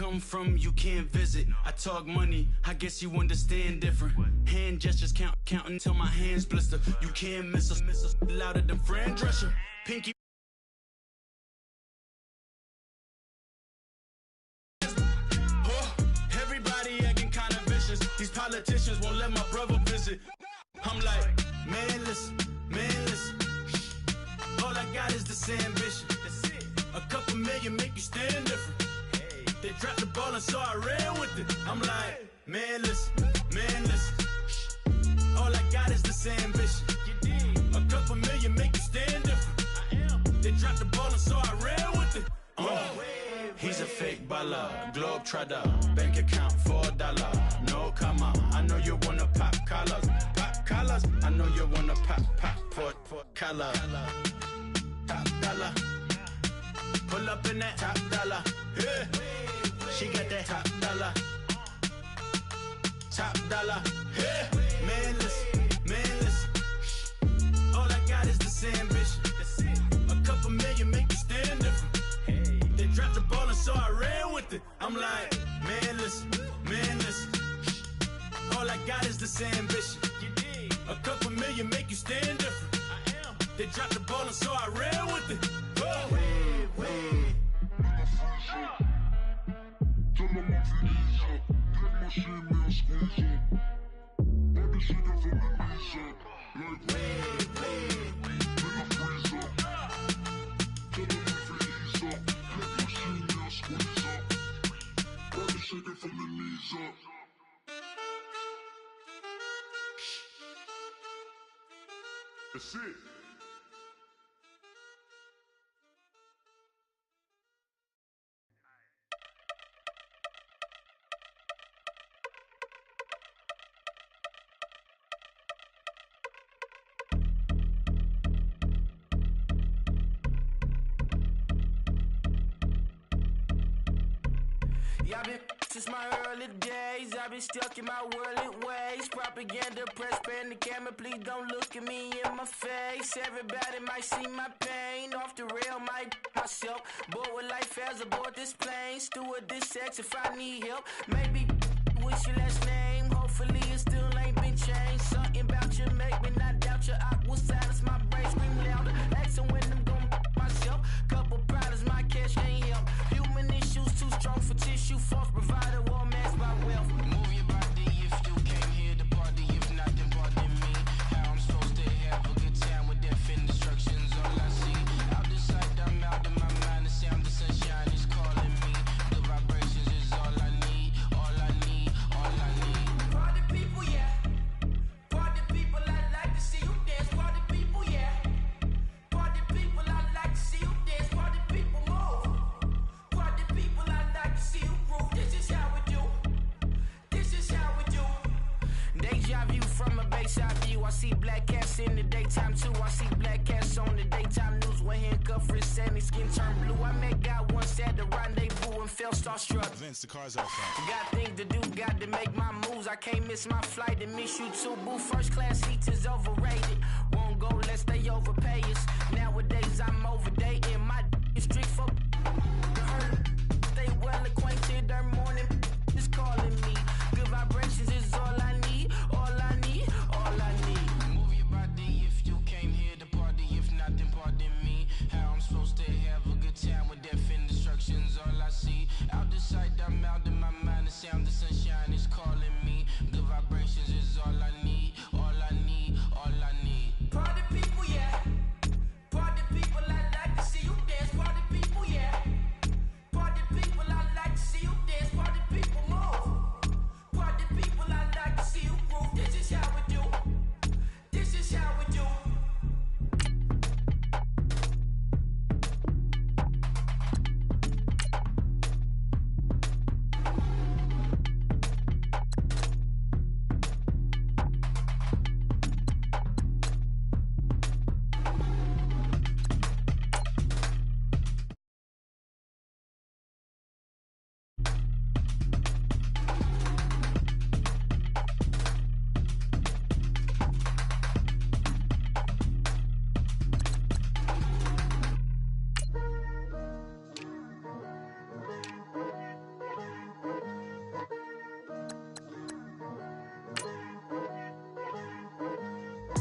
come from, you can't visit. I talk money, I guess you understand different. Hand gestures counting till my hands blister. You can't miss us, louder than Fran Drescher. Pinky. Everybody acting kinda vicious. These politicians won't let my brother visit. I'm like, man, listen. All I got is this ambition. A couple million make you stand different. They dropped the ball and so I ran with it. I'm like, man, listen. All I got is this ambition. A couple million make you stand different. They dropped the ball and so I ran with it. He's a fake baller, globe trotter, bank account $4. No comma, I know you wanna pop collars. I know you wanna pop collar. Top dollar, pull up in that top dollar. Yeah. She got that top dollar. Yeah. Man, listen. All I got is this ambition. A couple million make you stand different. They dropped the ball and so I ran with it. I'm like, man, listen. All I got is this ambition. A couple million make you stand different. They dropped the ball and so I ran with it. Tell them I'm Felicia. Get my shit, man, squeeze up. Body shaking from the knees up. Like, nigga freeze up. Tell them I'm Felicia. Get my shit, man, squeeze up. Body shaking from the knees up. That's it. I've been since my early days, I've been stuck in my worldly ways. Propaganda, press, pan the camera, please don't look at me in my face. Everybody might see my pain, off the rail, might myself. Bored with life as aboard this plane, steward this sex if I need help. Maybe what's your last name? Hopefully it still ain't been changed. Something about you make me not doubt your aqua silence, my brain scream louder. Asking when I'm gonna myself. Couple problems, my cash ain't help. Human issues too strong for tissue. False provider, war mask by wealth. Move your body if you came here to party. If not, then pardon me. How I'm supposed to have a good time with death instructions. All I see out the sight, I'm out of my mind. The sound of sunshine is calling me. The vibrations is all I need. All I need. Party people, yeah. Party people, I like to see you dance. Party people, yeah. Party people, I like to see you dance. Party people, move. Party people, I like to see you groove. This is how we do. This is how we do. Deja vu from a bayside view. I see black cats in the daytime too. I see black cats on the daytime news. When handcuffed, wrist and his skin turned blue. I met God once at the rendezvous and felt starstruck. Vince, the car's outside. Got things to do, got to make my moves. I can't miss my flight and miss you too. Boo, first class seats is overrated. Won't go lest they overpay us. Nowadays I'm overdating. My is strict for stay well acquainted. Their morning is calling me. Good vibrations is all I need. All I need. Move your body if you came here to party. If not, then pardon me. How I'm supposed to have a good time with death and destruction's all I see. Out the sight, I'm out of my mind. The sound of sunshine is calling me. Good vibrations is all I need. Party people, yeah. Party people, I like to see you dance. Party people, yeah.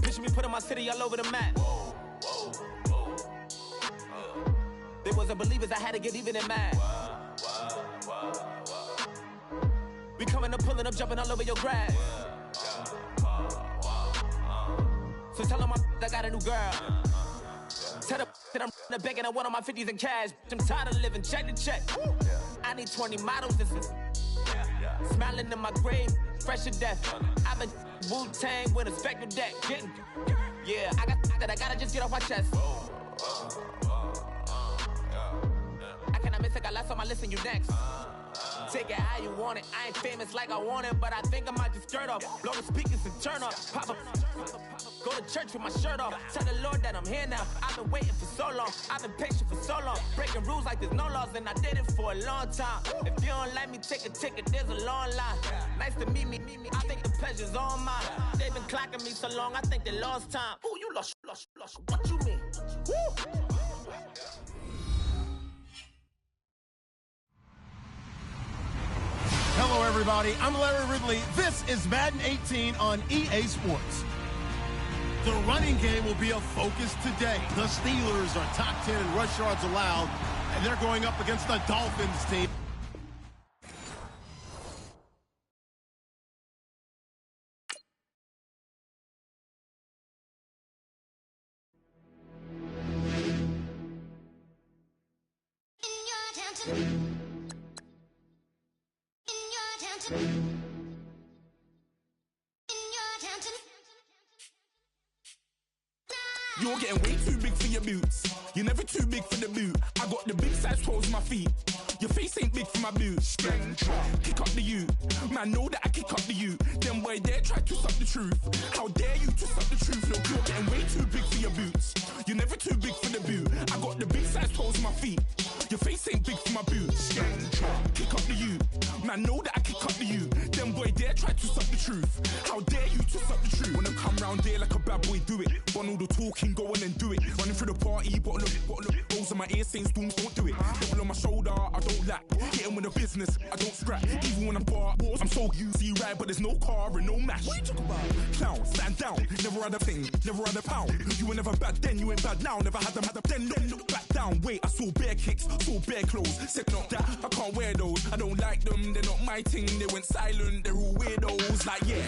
Vision me putting my city all over the map. They wasn't believers, I had to get even and mad. We coming up, pulling up, jumping all over your grass. So tell them I got a new girl. Tell them that I'm in the bank and I want all my 50s in cash. I'm tired of living check to check. I need 20 models, this is smiling in my grave, fresh to death. I've been Wu-Tang with a spectral deck. Yeah, I got that, I gotta just get off my chest. I cannot miss it, got last on my list and you next. Take it how you want it. I ain't famous like I want it, but I think I might just skirt off. Blow the speakers and turn up. Pop up. Go to church with my shirt off. Tell the Lord that I'm here now. I've been waiting for so long. I've been patient for so long. Breaking rules like there's no laws, and I did it for a long time. If you don't like me, take a ticket. There's a long line. Nice to meet me. I think the pleasure's all mine. They've been clocking me so long, I think they lost time. Ooh, you lost. What you mean? Woo! Hello, everybody. I'm Larry Ridley. This is Madden 18 on EA Sports. The running game will be a focus today. The Steelers are top 10 in rush yards allowed, and they're going up against the Dolphins team. You're getting way too big for your boots. You're never too big for the boot. I got the big size toes on my feet. Your face ain't big for my boots. Kick up the you. Man, know that I kick up the you. Them boy dare try to suck the truth. How dare you to suck the truth? Look, you're getting way too big for your boots. You're never too big for the boot. I got the big size toes on my feet. Your face ain't big for my boots. Kick up the you. Man, know that I kick up the you. Them boy dare try to suck the truth. How dare you to suck the truth? Wanna come round there like a bad boy, do it. Want all the talking, go on and do it. Running through the party, bottle of rolls in my ear saying storms, don't do it. Double on my shoulder, I don't lack. Hitting with the business, I don't scrap. Even when I'm bar, I'm so easy right, but there's no car and no mash. What you talk about? Clown, stand down. Never had a thing, never had a pound. You were never bad then, you ain't bad now. Never had them, then look back down. Wait, I saw bare kicks, saw bare clothes. Said not that, I can't wear those. I don't like them, they're not my thing. They went silent, they're all weirdos. Like, yeah.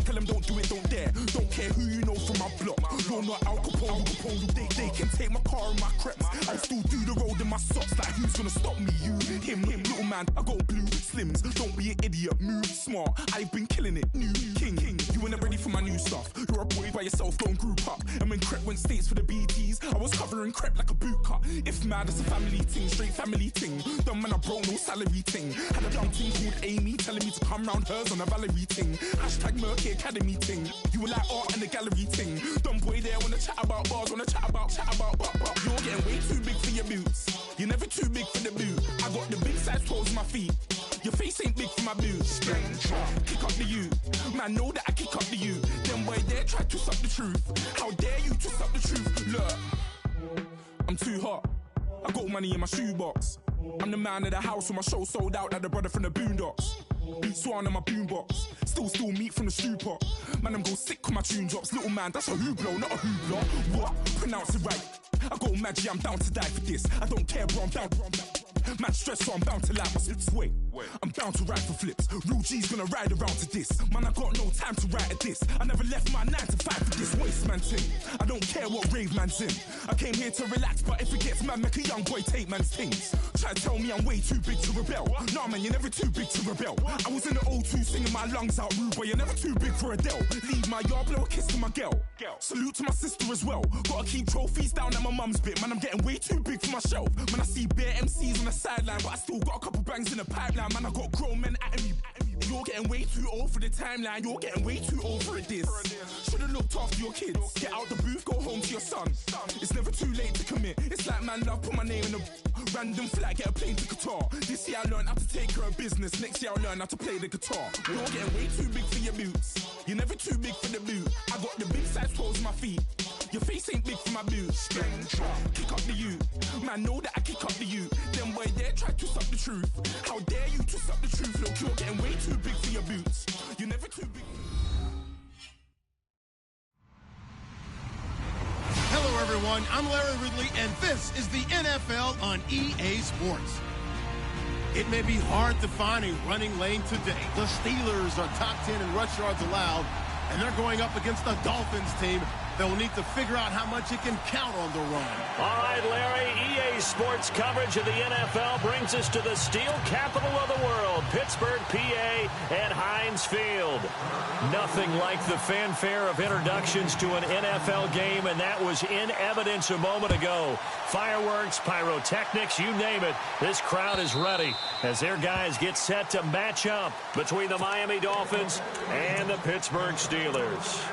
Tell them don't do it, don't dare. Don't care who you know from my block. You're not Al Capone, They can take my car and my creps. I still do the road in my socks. Like who's gonna stop me? You, him, little man. I got blue slims. Don't be an idiot, move smart. I've been killing it, new king. You ain't ready for my new stuff. You're a boy by yourself, don't group up. And when Crep went states for the BTs, I was covering Crep like a boot cut. If mad, it's a family thing, straight family thing. Dumb man, I broke no salary thing. Had a young thing called Amy telling me to come round hers on a Valerie thing. Hashtag Murky Academy thing. You were like art and the gallery thing. Dumb boy there wanna chat about bars, wanna chat about. You're getting way too big for your boots. You're never too big for the boot. I got the big size toes on my feet. Your face ain't big for my boots. Kick up the you. Man, know that I kick up the you. Them boy there try to suck the truth. How dare you to suck the truth? Look, I'm too hot. I got money in my shoebox. I'm the man of the house when my show sold out like the brother from the Boondocks. Beat Swan in my boombox. Still meat from the stew pot. Man, I'm go sick when my tune drops. Little man, that's a hooplo, not a hoopla. What? Pronounce it right. I got magic, I'm down to die for this. I don't care, bro, I'm down. Man stressed, so I'm bound to like my slips. Wait, I'm bound to ride for flips. Real G's gonna ride around to this. Man, I got no time to write at this. I never left my 9 to 5 for this waste man thing. I don't care what rave man's in. I came here to relax, but if it gets mad, make a young boy take man's things. Try to tell me I'm way too big to rebel. Nah, man, you're never too big to rebel. I was in the O2 singing my lungs out rude, but you're never too big for Adele. Leave my yard, blow a kiss to my girl. Salute to my sister as well. Gotta keep trophies down at my mum's bit. Man, I'm getting way too big for my shelf. Man, I see bare MCs on the sideline, but I still got a couple bangs in the pipeline. Man, I got grown men at me. You're getting way too old for the timeline. You're getting way too old for a diss. Should've looked after your kids. Get out the booth, go home to your son. It's never too late to commit. It's like man love, put my name in a random flight, get a plane to Qatar. This year I learned how to take care of business. Next year I'll learn how to play the guitar. You're getting way too big for your boots. You're never too big for the boot. I got the big size toes on my feet. Your face ain't big for my boots. Kick up the you. Man, I know that I kick up the youth. Them boy there try to twist up the truth. How dare you twist up the truth? Look, you're getting way too big for your boots. You're never too big. Hello, everyone. I'm Larry Ridley, and this is the NFL on EA Sports. It may be hard to find a running lane today. The Steelers are top 10 in rush yards allowed, and they're going up against the Dolphins team that will need to figure out how much it can count on the run. All right, Larry, EA Sports coverage of the NFL brings us to the steel capital of the world, Pittsburgh, PA, and Heinz Field. Nothing like the fanfare of introductions to an NFL game, and that was in evidence a moment ago. Fireworks, pyrotechnics, you name it. This crowd is ready as their guys get set to match up between the Miami Dolphins and the Pittsburgh Steelers.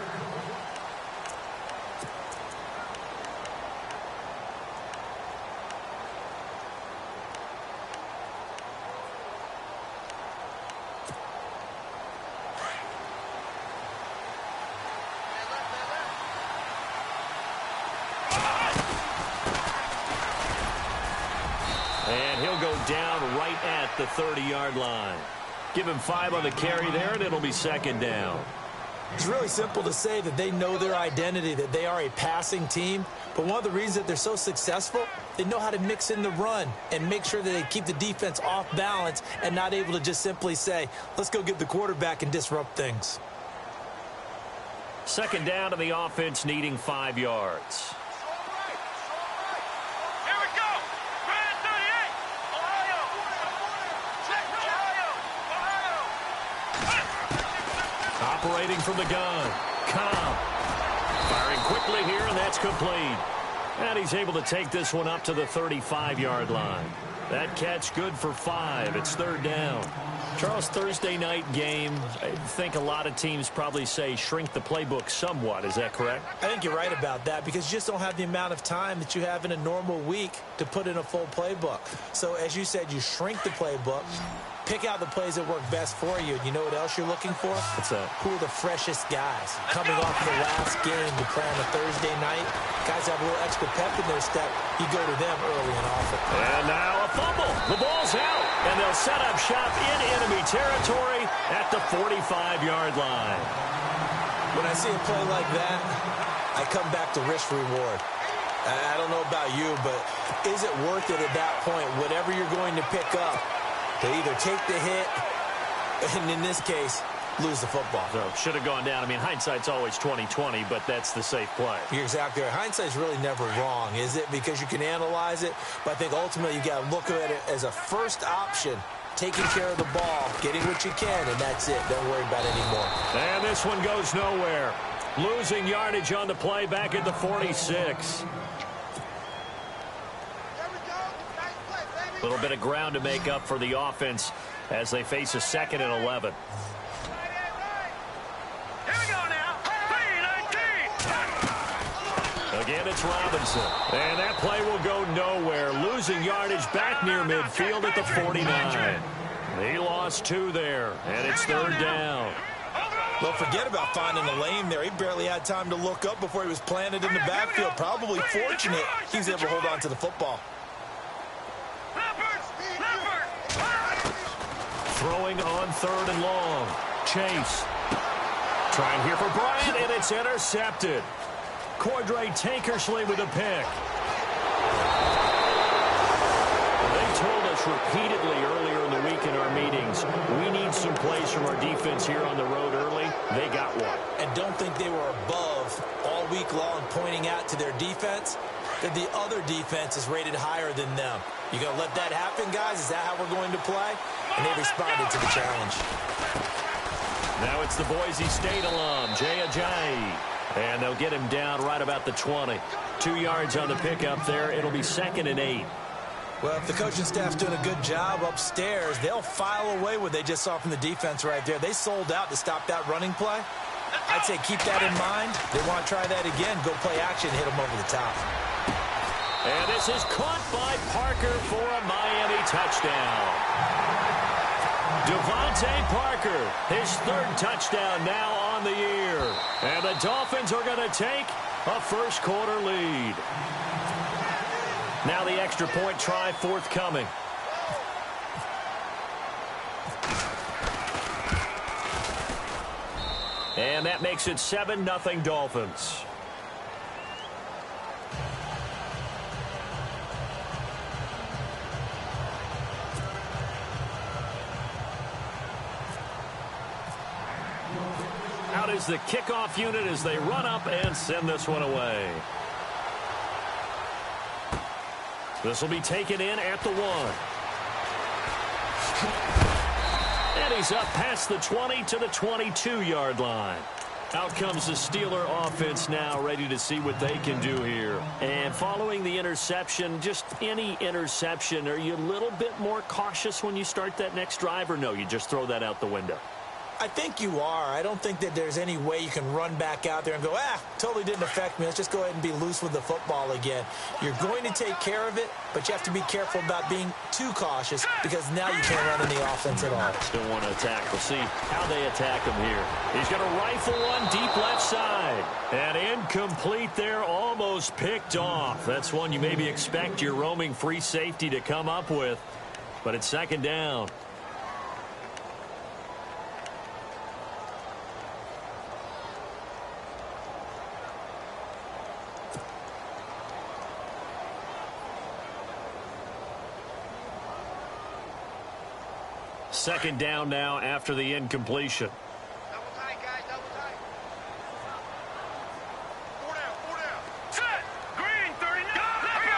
And he'll go down right at the 30-yard line. Give him 5 on the carry there, and it'll be second down. It's really simple to say that they know their identity, that they are a passing team. But one of the reasons that they're so successful, they know how to mix in the run and make sure that they keep the defense off balance and not able to just simply say, let's go get the quarterback and disrupt things. Second down, and the offense needing 5 yards. Operating from the gun, Cobb. Firing quickly here, and that's complete. And he's able to take this one up to the 35-yard line. That catch good for 5. It's third down. Charles, Thursday night game, I think a lot of teams probably say shrink the playbook somewhat. Is that correct? I think you're right about that because you just don't have the amount of time that you have in a normal week to put in a full playbook. So as you said, you shrink the playbook, pick out the plays that work best for you. And you know what else you're looking for? What's that? Who are the freshest guys? Coming off the last game to play on a Thursday night, guys have a little extra pep in their step. You go to them early and often. And now a fumble. The ball's out. And they'll set up shop in enemy territory at the 45-yard line. When I see a play like that, I come back to risk reward. I don't know about you, but is it worth it at that point, whatever you're going to pick up, to either take the hit, and in this case, lose the football? So should have gone down. I mean, hindsight's always 20/20, but that's the safe play. You're exactly right. Hindsight's really never wrong, is it? Because you can analyze it, but I think ultimately you got to look at it as a first option, taking care of the ball, getting what you can, and that's it. Don't worry about it anymore. And this one goes nowhere. Losing yardage on the play back at the 46. A little bit of ground to make up for the offense as they face a 2nd and 11. Again, it's Robinson. And that play will go nowhere. Losing yardage back near midfield at the 49. He lost 2 there, and it's third down. Well, forget about finding a lane there. He barely had time to look up before he was planted in the backfield. Probably fortunate he was able to hold on to the football. Throwing on 3rd and long. Chase. Trying here for Bryant, and it's intercepted. Cordray Tankersley with a pick. They told us repeatedly earlier in the week in our meetings, we need some plays from our defense here on the road early. They got one. And don't think they were above all week long pointing out to their defense that the other defense is rated higher than them. You going to let that happen, guys? Is that how we're going to play? And they responded to the challenge. Now it's the Boise State alum, Jay Ajayi. And they'll get him down right about the 20. 2 yards on the pickup there. It'll be 2nd and 8. Well, if the coaching staff's doing a good job upstairs, they'll file away what they just saw from the defense right there. They sold out to stop that running play. I'd say keep that in mind. They want to try that again. Go play action, hit them over the top. And this is caught by Parker for a Miami touchdown. Devontae Parker, his 3rd touchdown now on the year. And the Dolphins are going to take a first quarter lead. Now the extra point try forthcoming. And that makes it 7-0 Dolphins. Out is the kickoff unit as they run up and send this one away. This will be taken in at the 1. And he's up past the 20 to the 22-yard line. Out comes the Steeler offense now, ready to see what they can do here. And following the interception, just any interception, are you a little bit more cautious when you start that next drive, or no, you just throw that out the window? I think you are. I don't think that there's any way you can run back out there and go, totally didn't affect me. Let's just go ahead and be loose with the football again. You're going to take care of it, but you have to be careful about being too cautious because now you can't run in the offense at all. Still want to attack. We'll see how they attack him here. He's going to rifle one deep left side. And incomplete there, almost picked off. That's one you maybe expect your roaming free safety to come up with. But it's second down. Second down now after the incompletion. Double tight, guys, double tight. 4 down. Set. Green, 39.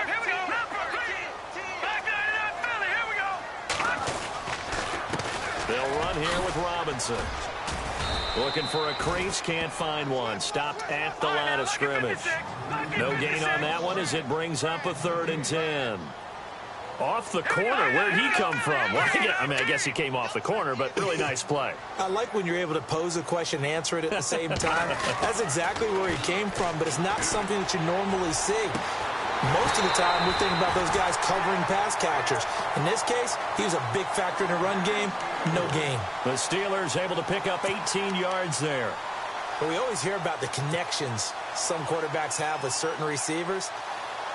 Here we go. Back 99, Philly. Here we go. They'll run here with Robinson. Looking for a crease, can't find one. Stopped at the line of scrimmage. No gain on that one as it brings up a 3rd and 10. Off the corner. Where'd he come from? Well, I guess he came off the corner, but really nice play. I like when you're able to pose a question and answer it at the same time. That's exactly where he came from, but it's not something that you normally see. Most of the time, we're thinking about those guys covering pass catchers. In this case, he was a big factor in the run game. No gain. The Steelers able to pick up 18 yards there. But we always hear about the connections some quarterbacks have with certain receivers.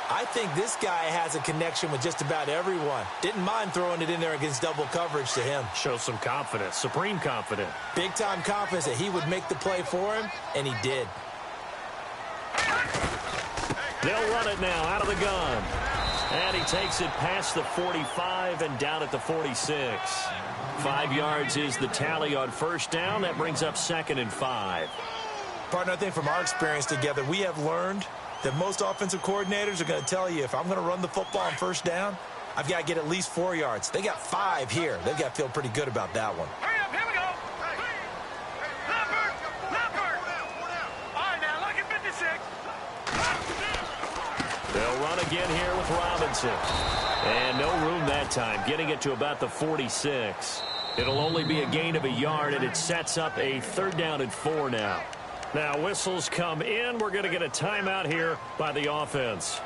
I think this guy has a connection with just about everyone. Didn't mind throwing it in there against double coverage to him. Shows some confidence, supreme confidence. Big-time confidence that he would make the play for him, and he did. They'll run it now out of the gun. And he takes it past the 45 and down at the 46. 5 yards is the tally on first down. That brings up 2nd and 5. Partner, I think from our experience together, we have learned that most offensive coordinators are going to tell you, if I'm going to run the football on first down, I've got to get at least 4 yards. They got 5 here. They've got to feel pretty good about that one. Hurry up, here we go. Leopard. All right, now, look at 56. They'll run again here with Robinson. And no room that time, getting it to about the 46. It'll only be a gain of a yard, and it sets up a 3rd down and 4 now. Now whistles come in. We're going to get a timeout here by the offense.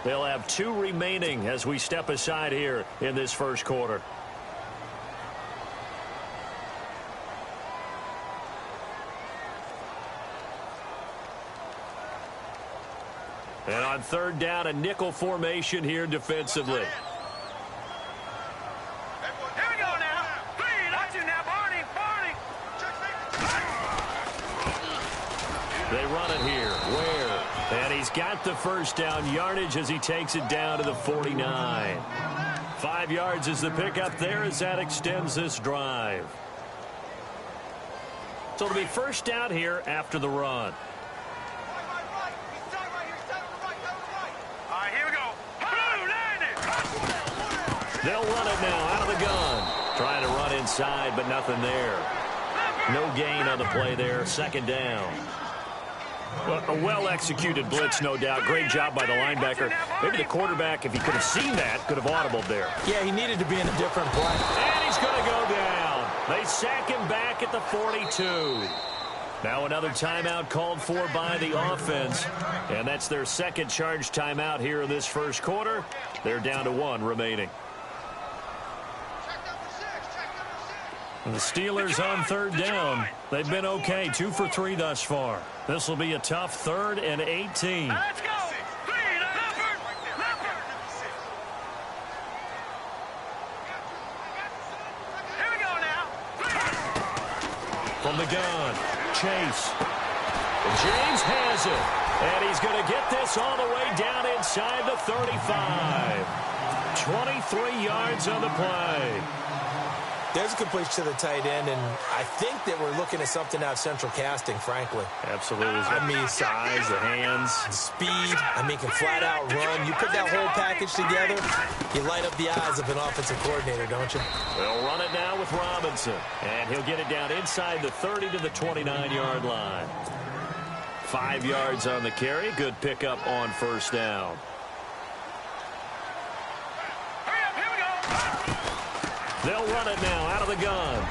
They'll have 2 remaining as we step aside here in this first quarter. And on 3rd down, a nickel formation here defensively. Here we go now. Watch it now, Barney. They run it here. Where? And he's got the first down yardage as he takes it down to the 49. 5 yards is the pickup there as that extends this drive. So it'll be first down here after the run. All right, here we go. They'll run it now out of the gun. Trying to run inside, but nothing there. No gain on the play there. 2nd down. Well, a well-executed blitz, no doubt. Great job by the linebacker. Maybe the quarterback, if he could have seen that, could have audibled there. Yeah, he needed to be in a different play. And he's going to go down. They sack him back at the 42. Now another timeout called for by the offense. And that's their 2nd charge timeout here in this first quarter. They're down to 1 remaining. And the Steelers on 3rd down. They've been okay, 2 for 3 thus far. This will be a tough 3rd and 18. Let's go. From the gun, Chase. And James has it. And he's going to get this all the way down inside the 35. 23 yards on the play. There's a completion to the tight end, and I think that we're looking at something out of central casting, frankly. Absolutely. I mean, size, the hands, the speed. I mean, can flat out run. You put that whole package together, you light up the eyes of an offensive coordinator, don't you? They'll run it now with Robinson, and he'll get it down inside the 30 to the 29-yard line. 5 yards on the carry. Good pickup on first down. They'll run it now out of the gun.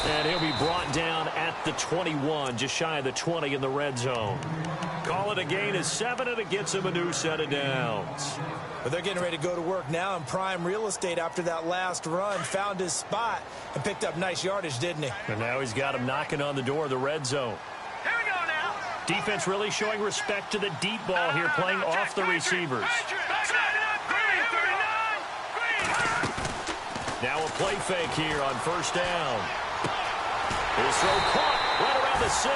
And he'll be brought down at the 21, just shy of the 20 in the red zone. Call it a gain of 7, and it gets him a new set of downs. But they're getting ready to go to work now in prime real estate after that last run. Found his spot and picked up nice yardage, didn't he? And now he's got him knocking on the door of the red zone. Here we go now. Defense really showing respect to the deep ball here, playing off the receivers. Now a play fake here on first down. His throw caught right around the 6.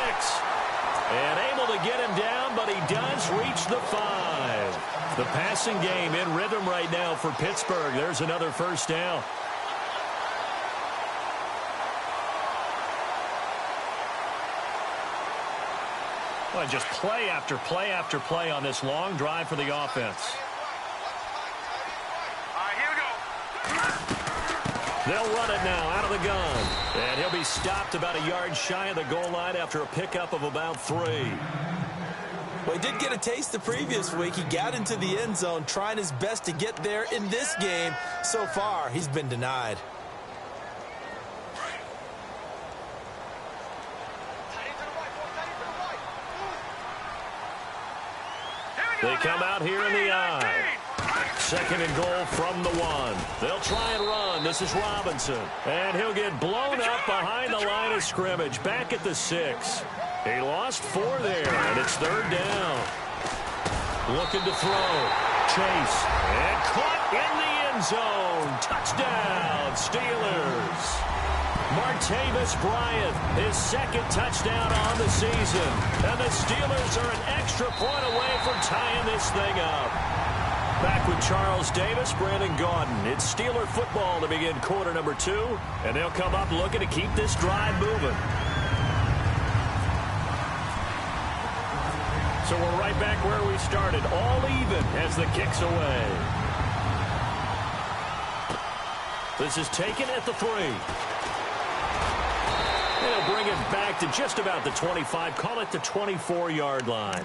And able to get him down, but he does reach the 5. The passing game in rhythm right now for Pittsburgh. There's another first down. Well, just play after play after play on this long drive for the offense. They'll run it now out of the gun. And he'll be stopped about a yard shy of the goal line after a pickup of about 3. Well, he did get a taste the previous week. He got into the end zone trying his best to get there in this game. So far, he's been denied. They come out here in the eye. 2nd and goal from the 1. They'll try and run. This is Robinson. And he'll get blown up behind the line of scrimmage. Back at the 6. He lost 4 there, and it's 3rd down. Looking to throw. Chase. And caught in the end zone. Touchdown, Steelers. Martavis Bryant, his 2nd touchdown on the season. And the Steelers are an extra point away from tying this thing up. Back with Charles Davis, Brandon Gaudin. It's Steeler football to begin quarter number 2. And they'll come up looking to keep this drive moving. So we're right back where we started. All even as the kick's away. This is taken at the 3. They'll bring it back to just about the 25. Call it the 24-yard line.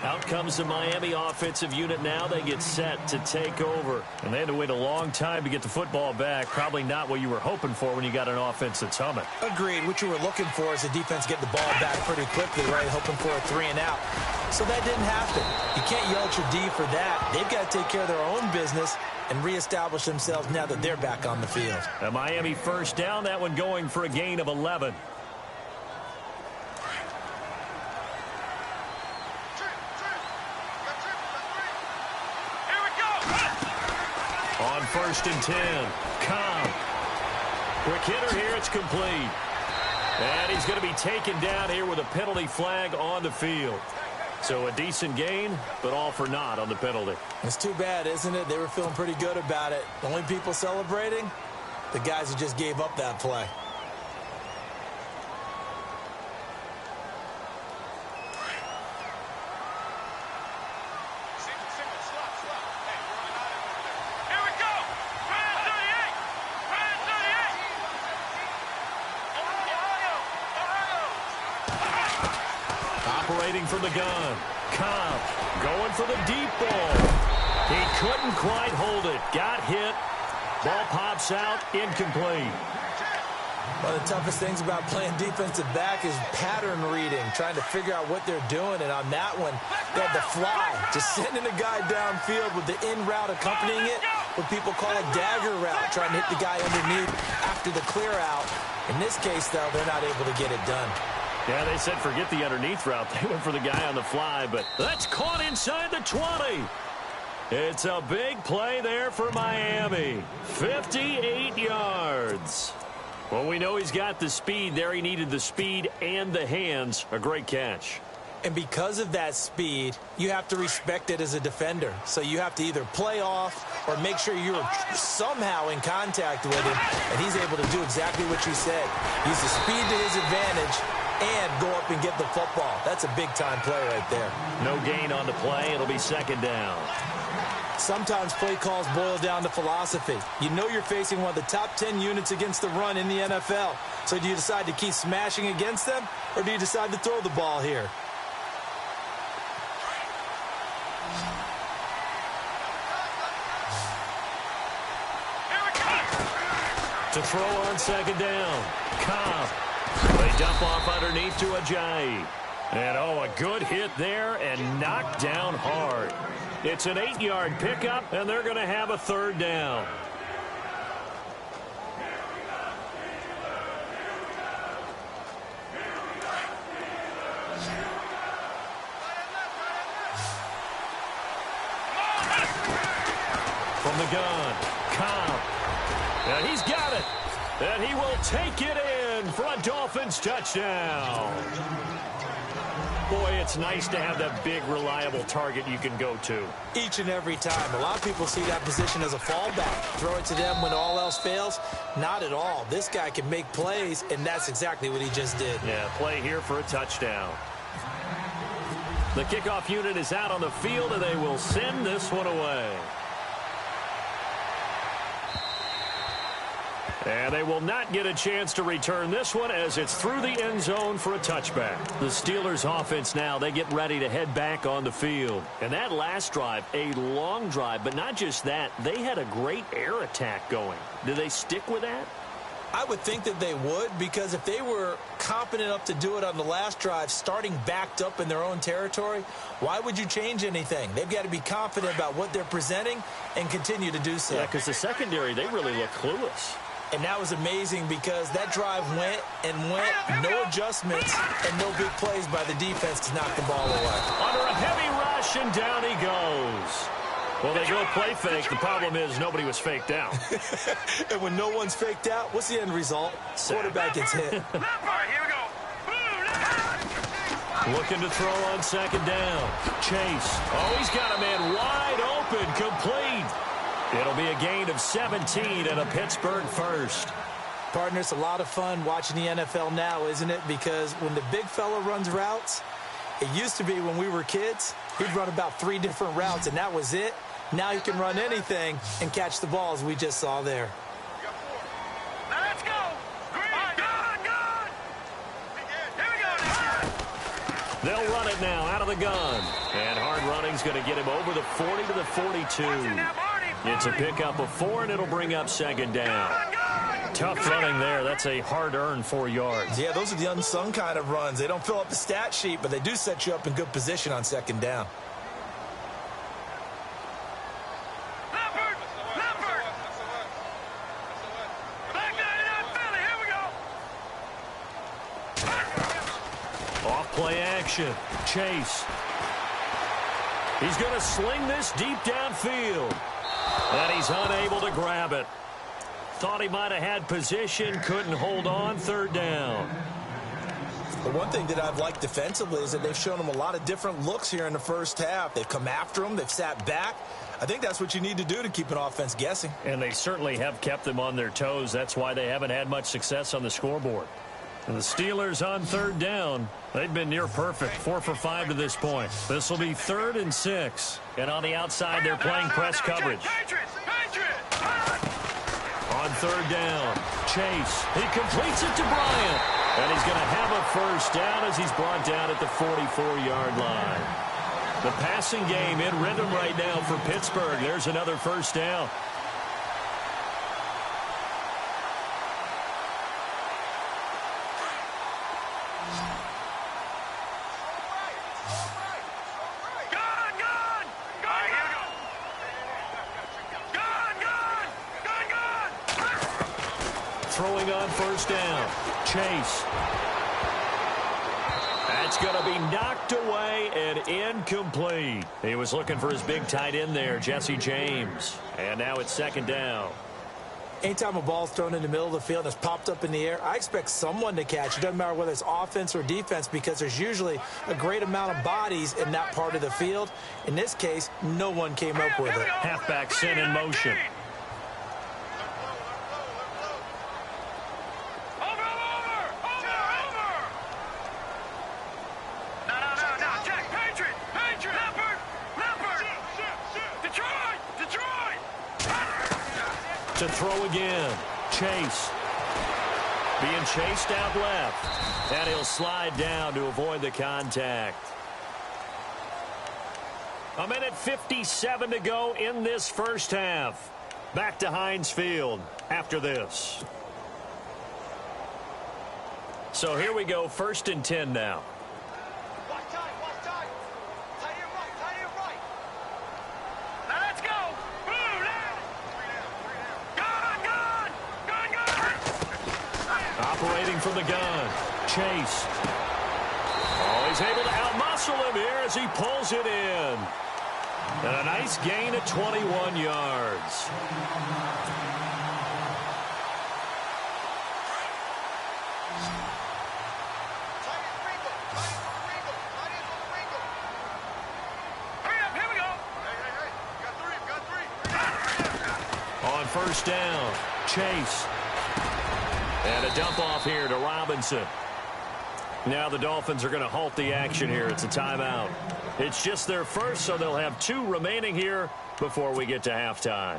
Out comes the Miami offensive unit now. They get set to take over. And they had to wait a long time to get the football back. Probably not what you were hoping for when you got an offense that's humming. Agreed. What you were looking for is the defense get the ball back pretty quickly, right? Hoping for a 3 and out. So that didn't happen. You can't yell at your D for that. They've got to take care of their own business and reestablish themselves now that they're back on the field. A Miami first down. That one going for a gain of 11. On 1st and 10, Cobb. Quick hitter here, it's complete. And he's going to be taken down here with a penalty flag on the field. So a decent gain, but all for naught on the penalty. It's too bad, isn't it? They were feeling pretty good about it. The only people celebrating, the guys who just gave up that play. Operating from the gun. Cobb going for the deep ball. He couldn't quite hold it. Got hit. Ball pops out. Incomplete. One of the toughest things about playing defensive back is pattern reading, trying to figure out what they're doing. And on that one, they had the fly, just sending a guy downfield with the in route accompanying it, what people call a dagger route, trying to hit the guy underneath after the clear out. In this case, though, they're not able to get it done. Yeah, they said forget the underneath route. They went for the guy on the fly, but that's caught inside the 20. It's a big play there for Miami. 58 yards. Well, we know he's got the speed there. He needed the speed and the hands. A great catch. And because of that speed, you have to respect it as a defender. So you have to either play off or make sure you're somehow in contact with him, and he's able to do exactly what you said. Use the speed to his advantage and go up and get the football. That's a big-time play right there. No gain on the play. It'll be second down. Sometimes play calls boil down to philosophy. You know you're facing one of the top 10 units against the run in the NFL. So do you decide to keep smashing against them, or do you decide to throw the ball here? To throw on second down. Cobb. They dump off underneath to Ajayi. And, a good hit there and knocked down hard. It's an 8-yard pickup, and they're going to have a third down. From the gun, Cobb. And he's got it. And he will take it in for a Dolphins touchdown. Boy, it's nice to have that big, reliable target you can go to. Each and every time. A lot of people see that position as a fallback. Throw it to them when all else fails. Not at all. This guy can make plays, and that's exactly what he just did. Yeah, play here for a touchdown. The kickoff unit is out on the field, and they will send this one away. And they will not get a chance to return this one as it's through the end zone for a touchback. The Steelers offense now, they get ready to head back on the field. And that last drive, a long drive, but not just that, they had a great air attack going. Do they stick with that? I would think that they would, because if they were confident enough to do it on the last drive, starting backed up in their own territory, why would you change anything? They've got to be confident about what they're presenting and continue to do so. Yeah, because the secondary, they really look clueless. And that was amazing because that drive went and went, no adjustments and no big plays by the defense to knock the ball away. Under a heavy rush, and down he goes. Well, they go play fake. The problem is nobody was faked out. And when no one's faked out, what's the end result? Quarterback gets hit. All right, here we go. Looking to throw on second down. Chase. He's got a man wide open, complete. It'll be a gain of 17 and a Pittsburgh first. Partner, it's a lot of fun watching the NFL now, isn't it? Because when the big fella runs routes, it used to be when we were kids, he'd run about 3 different routes, and that was it. Now he can run anything and catch the balls we just saw there. Now let's go. Green, gun. Here we go. They'll run it now out of the gun. And hard running's going to get him over the 40 to the 42. It's a pickup of 4, and it'll bring up second down. Tough running there. That's a hard-earned 4 yards. Yeah, those are the unsung kind of runs. They don't fill up the stat sheet, but they do set you up in good position on second down. Leopard. Back 99 Philly. Here we go. Off play action. Chase. He's going to sling this deep downfield. And he's unable to grab it. Thought he might have had position, couldn't hold on, third down. The one thing that I've liked defensively is that they've shown him a lot of different looks here in the first half. They've come after him, they've sat back. I think that's what you need to do to keep an offense guessing. And they certainly have kept them on their toes. That's why they haven't had much success on the scoreboard. And the Steelers on third down, they've been near perfect, 4 for 5 to this point. This will be 3rd and 6. And on the outside, they're playing press coverage. On third down, Chase. He completes it to Bryant. And he's going to have a first down as he's brought down at the 44-yard line. The passing game in rhythm right now for Pittsburgh. There's another first down. Throwing on first down. Chase. That's going to be knocked away and incomplete. He was looking for his big tight end there, Jesse James. And now it's second down. Anytime a ball's thrown in the middle of the field and it's popped up in the air, I expect someone to catch. It doesn't matter whether it's offense or defense because there's usually a great amount of bodies in that part of the field. In this case, no one came up with it. Halfback sent in motion. To throw again. Chase. Being chased out left. And he'll slide down to avoid the contact. 1:57 to go in this first half. Back to Heinz Field after this. So here we go, 1st and 10 now. Operating from the gun. Chase. Oh, he's able to outmuscle him here as he pulls it in. And a nice gain of 21 yards. On 1st down, Chase. And a dump off here to Robinson. Now the Dolphins are going to halt the action here. It's a timeout. It's just their first, so they'll have 2 remaining here before we get to halftime.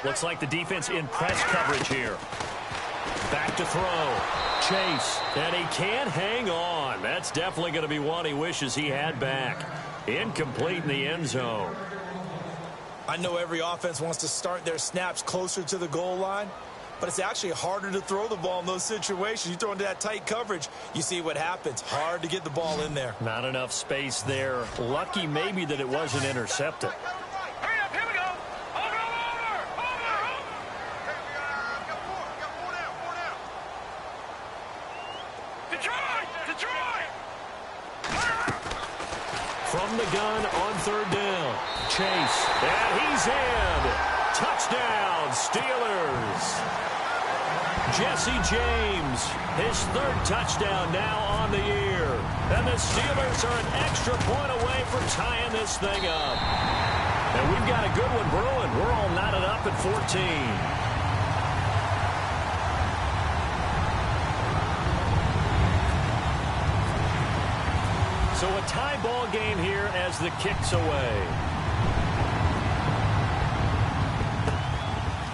Looks like the defense in press coverage here. Back to throw. Chase. And he can't hang on. That's definitely going to be one he wishes he had back. Incomplete in the end zone. I know every offense wants to start their snaps closer to the goal line, but it's actually harder to throw the ball in those situations. You throw into that tight coverage, you see what happens. Hard to get the ball in there. Not enough space there. Lucky maybe that it wasn't intercepted. From the gun on 3rd down. Chase. And he's in. Touchdown, Steelers. Jesse James, his 3rd touchdown now on the year. And the Steelers are an extra point away from tying this thing up. And we've got a good one brewing. We're all knotted up at 14. So a tie ball game here as the kick's away.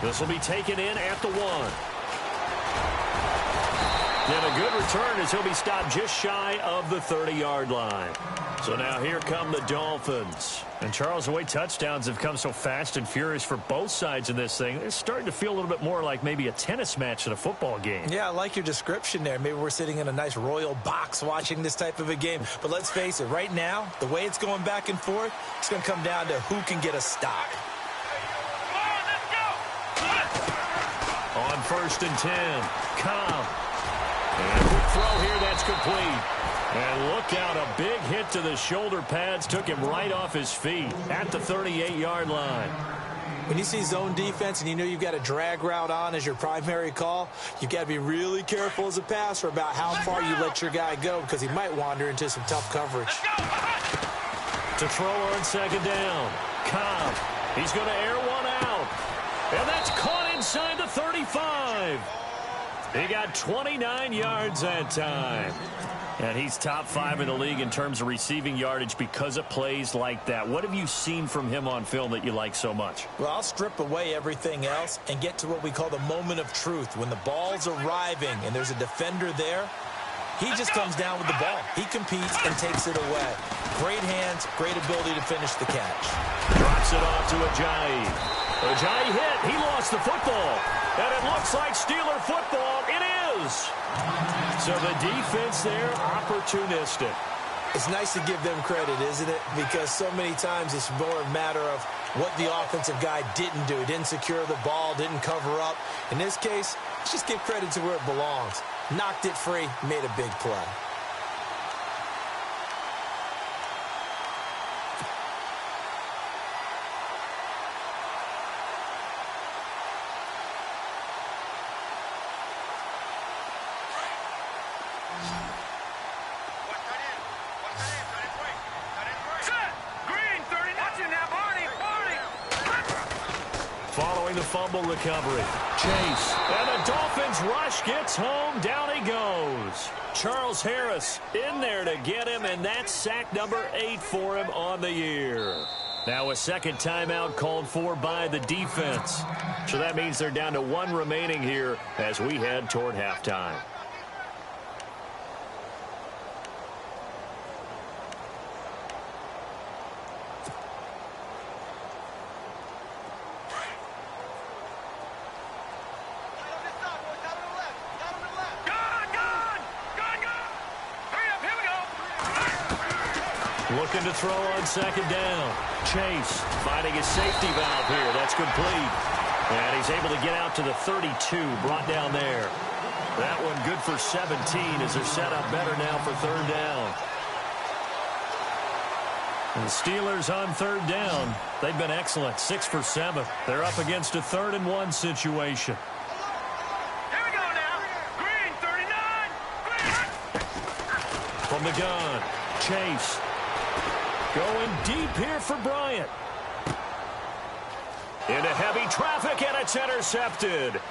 This will be taken in at the 1. And a good return as he'll be stopped just shy of the 30-yard line. So now here come the Dolphins. And Charles, the way touchdowns have come so fast and furious for both sides in this thing, it's starting to feel a little bit more like maybe a tennis match than a football game. Yeah, I like your description there. Maybe we're sitting in a nice royal box watching this type of a game. But let's face it, right now, the way it's going back and forth, it's going to come down to who can get a stop. On 1st and 10, Cobb. And a quick throw here, that's complete. And look out, a big hit to the shoulder pads took him right off his feet at the 38-yard line. When you see zone defense and you know you've got a drag route on as your primary call, you've got to be really careful as a passer about how far you let your guy go because he might wander into some tough coverage. To throw on 2nd down, Cobb. He's going to air one out. And that's caught inside the 35. He got 29 yards that time. And he's top 5 in the league in terms of receiving yardage because of plays like that. What have you seen from him on film that you like so much? Well, I'll strip away everything else and get to what we call the moment of truth. When the ball's arriving and there's a defender there, he just comes down with the ball. He competes and takes it away. Great hands, great ability to finish the catch. Drops it off to Ajayi. Ajayi hit. He lost the football. And it looks like Steeler football. It is. So the defense there, opportunistic. It's nice to give them credit, isn't it? Because so many times it's more a matter of what the offensive guy didn't do. He didn't secure the ball, didn't cover up. In this case, let's just give credit to where it belongs. Knocked it free, made a big play. following the fumble recovery. Chase. And the Dolphins rush gets home. Down he goes. Charles Harris in there to get him, and that's sack number 8 for him on the year. Now a second timeout called for by the defense. So that means they're down to 1 remaining here as we head toward halftime. Looking to throw on second down. Chase finding his safety valve here. That's complete. And he's able to get out to the 32, brought down there. That one good for 17 as they're set up better now for third down. And the Steelers on third down. They've been excellent, 6 for 7. They're up against a 3rd and 1 situation. Here we go now. Green, 39. Green. From the gun, Chase. Going deep here for Bryant. Into heavy traffic, and it's intercepted.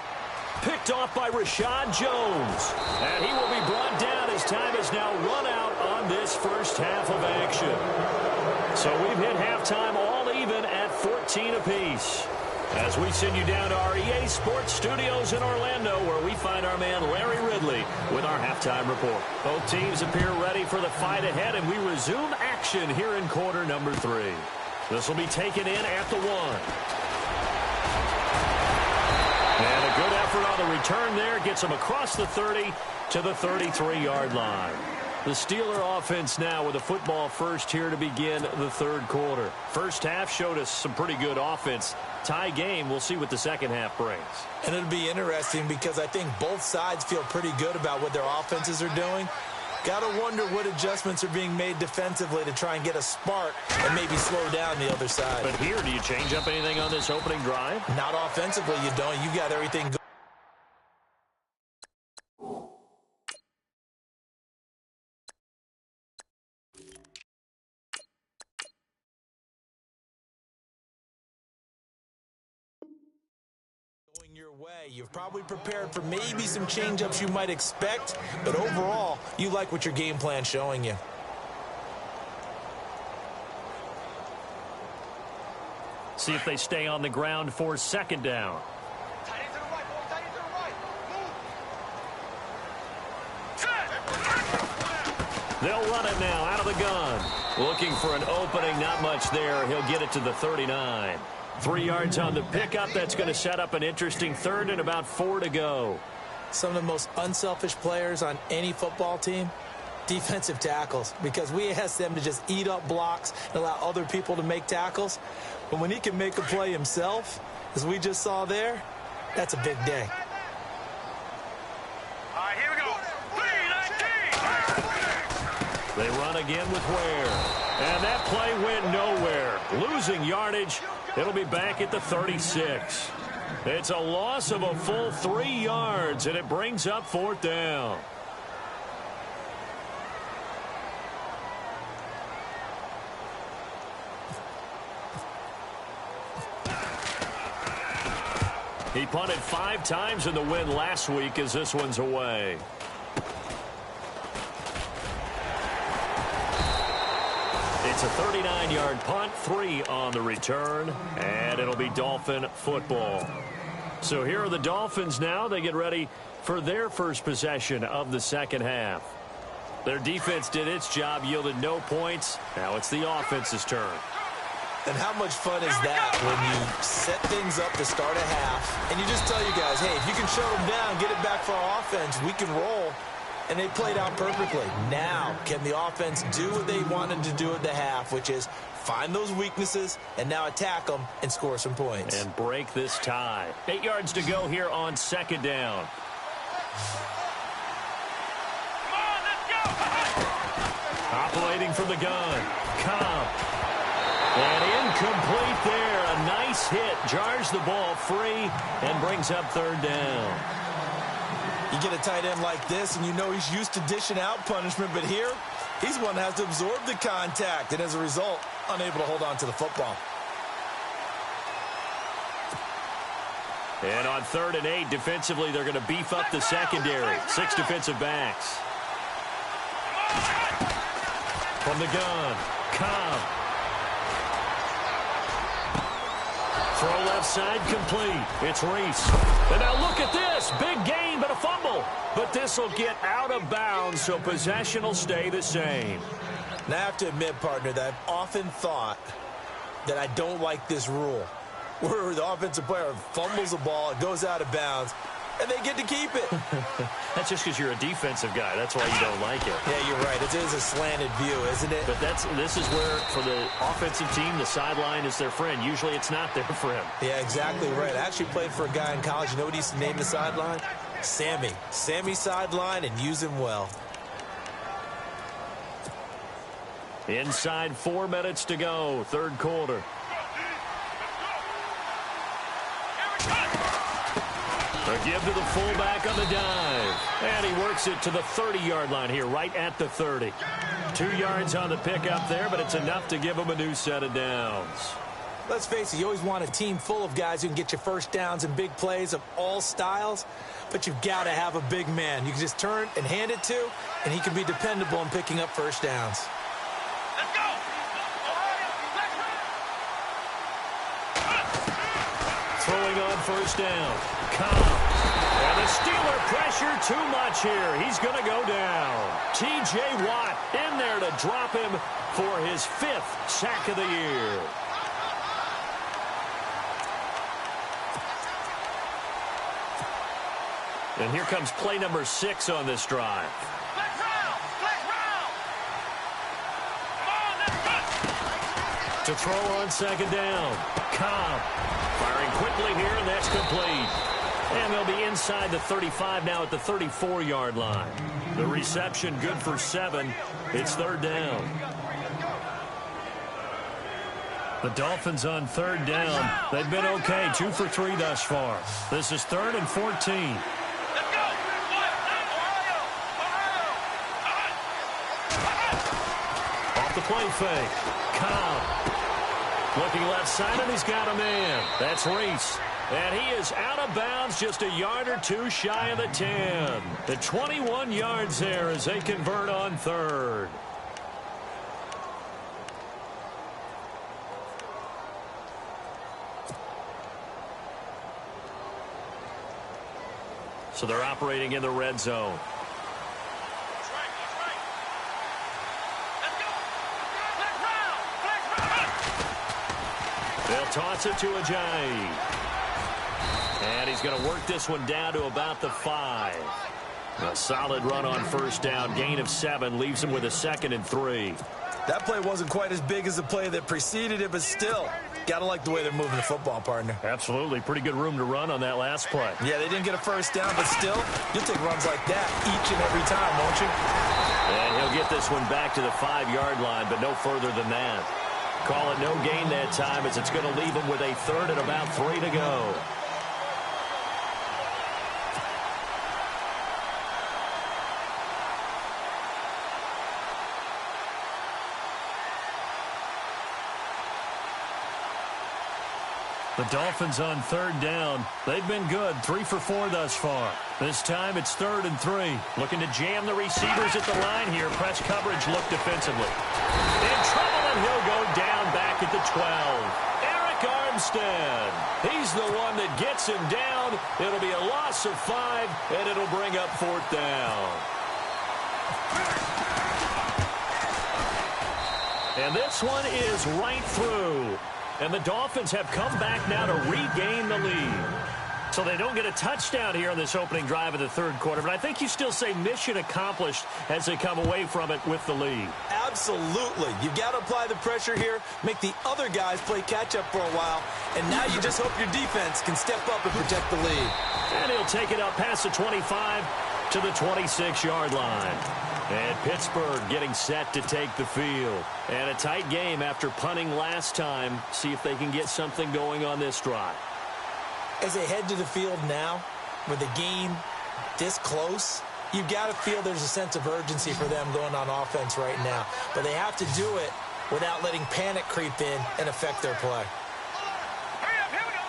Picked off by Rashad Jones. And he will be brought down as time is now run out on this first half of action. So we've hit halftime all even at 14 apiece. As we send you down to our EA Sports Studios in Orlando, where we find our man Larry Ridley with our halftime report. Both teams appear ready for the fight ahead, and we resume action here in quarter number 3. This will be taken in at the 1. And a good effort on the return there gets him across the 30 to the 33-yard line. The Steeler offense now with a football first here to begin the third quarter. First half showed us some pretty good offense. Tie game, we'll see what the second half brings. And it'll be interesting because I think both sides feel pretty good about what their offenses are doing. Got to wonder what adjustments are being made defensively to try and get a spark and maybe slow down the other side. But here, do you change up anything on this opening drive? Not offensively, you don't. You got everything going. Your way. You've probably prepared for maybe some change-ups you might expect, but overall, you like what your game plan's showing you. See if they stay on the ground for second down. They'll run it now out of the gun. Looking for an opening, not much there. He'll get it to the 39. 3 yards on the pickup. That's going to set up an interesting third and about 4 to go. Some of the most unselfish players on any football team, defensive tackles, because we ask them to just eat up blocks and allow other people to make tackles. But when he can make a play himself, as we just saw there, that's a big day. All right, here we go. 3-19. They run again with Ware. And that play went nowhere. Losing yardage. It'll be back at the 36. It's a loss of a full 3 yards, and it brings up 4th down. He punted 5 times in the win last week as this one's away. It's a 39-yard punt, 3 on the return, and it'll be Dolphin football. So here are the Dolphins now. They get ready for their first possession of the second half. Their defense did its job, yielded no points. Now it's the offense's turn. And how much fun is that when you set things up to start a half, and you just tell you guys, hey, if you can shut them down, get it back for our offense, we can roll. And they played out perfectly. Now, can the offense do what they wanted to do at the half, which is find those weaknesses and now attack them and score some points. And break this tie. 8 yards to go here on second down. Come on, let's go. Operating from the gun. Cobb. And incomplete there. A nice hit. Jars the ball free and brings up third down. You get a tight end like this, and you know he's used to dishing out punishment, but here, he's one that has to absorb the contact, and as a result, unable to hold on to the football. And on 3rd and 8, defensively, they're going to beef up the secondary. 6 defensive backs. From the gun, Cobb. Throw left side complete. It's Reese. And now look at this. Big gain, but a fumble. But this will get out of bounds, so possession will stay the same. Now, I have to admit, partner, that I've often thought that I don't like this rule, where the offensive player fumbles the ball, it goes out of bounds, and they get to keep it. That's just because you're a defensive guy. That's why you don't like it. Yeah, you're right. It is a slanted view, isn't it? But this is where, for the offensive team, the sideline is their friend. Usually it's not there for him. Yeah, exactly right. I actually played for a guy in college. You know what he used to name the sideline? Sammy. Sammy sideline, and use him well. Inside 4 minutes to go, 3rd quarter. A give to the fullback on the dive. And he works it to the 30-yard line here, right at the 30. 2 yards on the pickup there, but it's enough to give him a new set of downs. Let's face it, you always want a team full of guys who can get you first downs and big plays of all styles, but you've got to have a big man you can just turn and hand it to, and he can be dependable in picking up first downs. Let's go! Throwing on first down. Cobb. And the Steeler pressure too much here. He's going to go down. T.J. Watt in there to drop him for his 5th sack of the year. And here comes play number 6 on this drive. Let's round! Let's round! Come on, let's go! To throw on 2nd down. Cobb firing quickly here, and that's complete. And they'll be inside the 35 now at the 34-yard line. The reception good for 7. It's 3rd down. The Dolphins on 3rd down. They've been okay, 2 for 3 thus far. This is 3rd and 14. Let's go! Off the play fake. Cobb. Looking left side, and he's got a man. That's Reese. And he is out of bounds, just a yard or 2 shy of the 10. The 21 yards there as they convert on 3rd. So they're operating in the red zone. They'll toss it to Ajayi. And he's going to work this one down to about the 5. A solid run on first down. Gain of 7 leaves him with a 2nd and 3. That play wasn't quite as big as the play that preceded it, but still, got to like the way they're moving the football, partner. Absolutely. Pretty good room to run on that last play. Yeah, they didn't get a first down, but still, you'll take runs like that each and every time, won't you? And he'll get this one back to the 5-yard line, but no further than that. Call it no gain that time, as it's going to leave him with a 3rd and about 3 to go. The Dolphins on 3rd down. They've been good, 3 for 4 thus far. This time it's 3rd and 3. Looking to jam the receivers at the line here. Press coverage look defensively. In trouble, and he'll go down back at the 12. Eric Armstead. He's the one that gets him down. It'll be a loss of 5, and it'll bring up 4th down. And this one is right through. And the Dolphins have come back now to regain the lead. So they don't get a touchdown here on this opening drive of the 3rd quarter, but I think you still say mission accomplished as they come away from it with the lead. Absolutely. You've got to apply the pressure here, make the other guys play catch-up for a while, and now you just hope your defense can step up and protect the lead. And he'll take it up past the 25 to the 26-yard line. And Pittsburgh getting set to take the field. And a tight game after punting last time. See if they can get something going on this drive. As they head to the field now, with the game this close, you've got to feel there's a sense of urgency for them going on offense right now. But they have to do it without letting panic creep in and affect their play. Hurry up, here we go.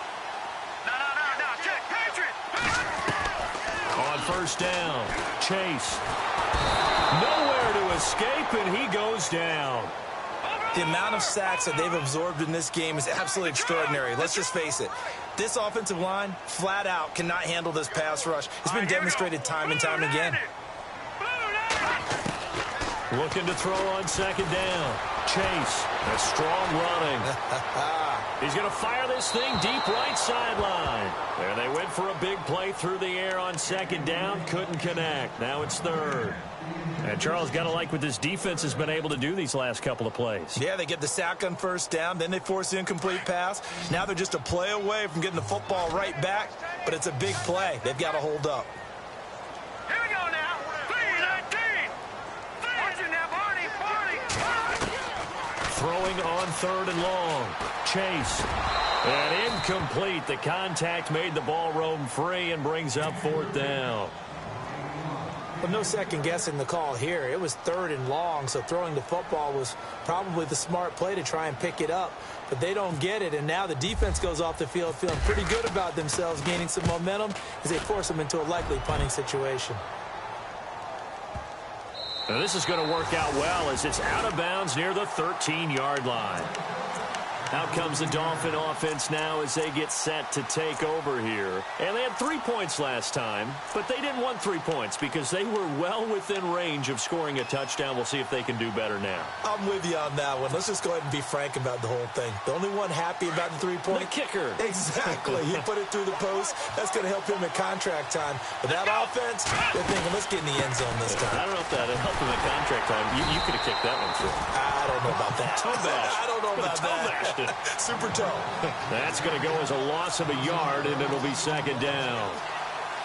No, check. first down. Chase. Nowhere to escape, and he goes down. The amount of sacks that they've absorbed in this game is absolutely extraordinary. Let's just face it. This offensive line, flat out, cannot handle this pass rush. It's been demonstrated time and time again. Looking to throw on second down. Chase, a strong running. He's going to fire this thing deep right sideline. There they went for a big play through the air on second down. Couldn't connect. Now it's third. And Charles, got to like what this defense has been able to do these last couple of plays. Yeah, they get the sack on first down. Then they force the incomplete pass. Now they're just a play away from getting the football right back. But it's a big play. They've got to hold up. Here we go now. 3-19. Watching that Barney. Throwing on third and long. Chase. And incomplete. The contact made the ball roam free and brings up fourth down. But no second guessing the call here. It was third and long, so throwing the football was probably the smart play to try and pick it up. But they don't get it, and now the defense goes off the field feeling pretty good about themselves, gaining some momentum as they force them into a likely punting situation. Now this is going to work out well as it's out of bounds near the 13-yard line. Out comes the Dolphin offense now as they get set to take over here. And they had 3 points last time, but they didn't want 3 points because they were well within range of scoring a touchdown. We'll see if they can do better now. I'm with you on that one. Let's just go ahead and be frank about the whole thing. The only one happy about the 3-point. The kicker. Exactly. He put it through the post. That's going to help him at contract time. But that offense, they're thinking, let's get in the end zone this time. I don't know if that helped him at contract time. You could have kicked that one through. I don't know about that. Toe bash. I don't know about that. Super toe. That's going to go as a loss of a yard, and it'll be second down.